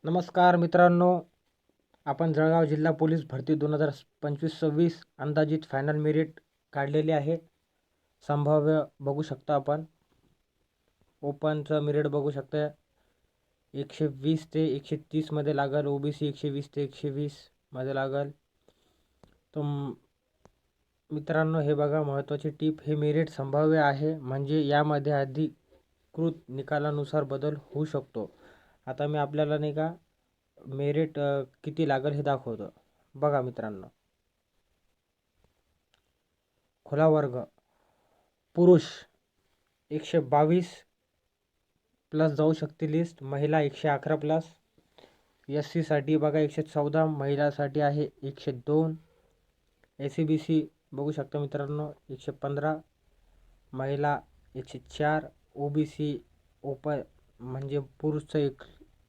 नमस्कार मित्रांनो, आपण जळगाव जिल्हा पोलीस भरती 2025-26 अंदाजित फायनल मेरिट काढलेली आहे. संभाव्य बघू शकता आपण. ओपनचं मेरिट बघू शकता 120 ते 130 मध्ये लागल. ओबीसी 120 ते 120 मध्ये लागल. तो मित्रांनो हे बघा, महत्त्वाची टीप, हे मेरिट संभाव्य आहे, म्हणजे यामध्ये अधिकृत निकालानुसार बदल होऊ शकतो. आता मी आपल्याला नाही का मेरिट किती लागेल हे दाखवतो. बघा मित्रांनो, खुला वर्ग पुरुष 122 प्लस जाऊ शकते लिस्ट. महिला 111 प्लस. SC साठी बघा 114, महिलासाठी आहे 102. SCBC बघू शकता मित्रांनो 115, महिला 104. OBC ओपन म्हणजे पुरुषचं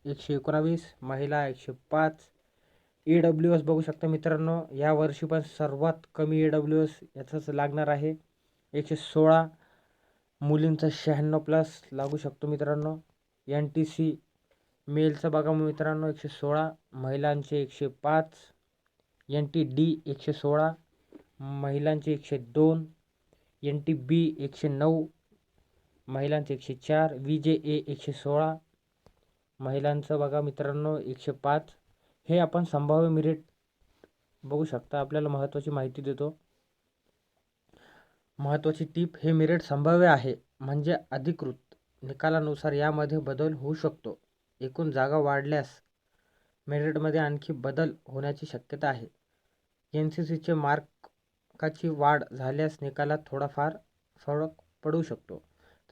119, महिला 105. EWS बघू शकता मित्रांनो, या वर्षी पण सर्वात कमी EWS याचंच लागणार आहे 116. मुलींचं 96 प्लस लागू शकतो मित्रांनो. NTC मेलचं बघा मित्रांनो 116, महिलांचे 105. NTD 116, महिलांचे 102. NTB 109, महिलांचे 104. VJA 116, महिलांचं बघा मित्रांनो 105. हे आपण संभाव्य मेरिट बघू शकता. आपल्याला महत्त्वाची माहिती देतो. महत्त्वाची टीप, हे मेरिट संभाव्य आहे, म्हणजे अधिकृत निकालानुसार यामध्ये बदल होऊ शकतो. एकूण जागा वाढल्यास मेरिटमध्ये आणखी बदल होण्याची शक्यता आहे. NCCचे मार्काची वाढ झाल्यास निकालात थोडाफार फरक पडू शकतो.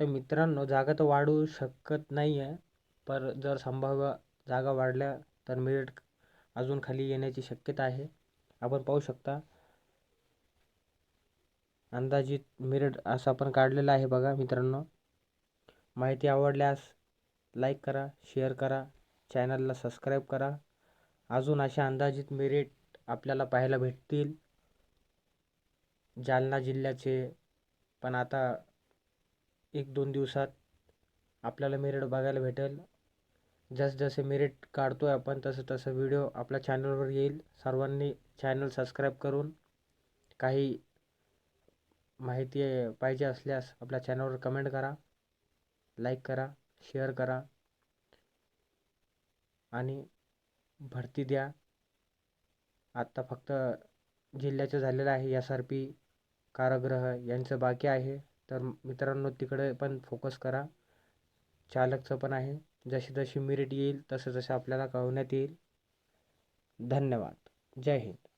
तर मित्रांनो, जागा तर वाढू शकत नाही आहे, पर जर संभाव्य जागा वाढल्या तर मेरिट अजून खाली येण्याची शक्यता आहे. आपण पाहू शकता अंदाजित मेरिट असं आपण काढलेलं आहे. बघा मित्रांनो, माहिती आवडल्यास लाईक करा, शेअर करा, चॅनलला सबस्क्राईब करा. अजून अशा अंदाजित मेरिट आपल्याला पाहायला भेटतील जालना जिल्ह्याचे. पण आता 1-2 दिवसात आपल्याला मेरिट बघायला भेटेल. जसे मेरिट काढतोय आपण तसं व्हिडिओ आपल्या चॅनलवर येईल. सर्वांनी चॅनल सबस्क्राईब करून काही माहिती पाहिजे असल्यास आपल्या चॅनलवर कमेंट करा, लाईक करा, शेअर करा आणि भरती द्या. आत्ता फक्त जिल्ह्याचं झालेलं आहे. SRP, कारागृह यांचं बाकी आहे. तर मित्रांनो, तिकडे पण फोकस करा. चालकचं पण आहे. जशी मेरिट येईल तसं आपल्याला कळवण्यात येईल. धन्यवाद. जय हिंद.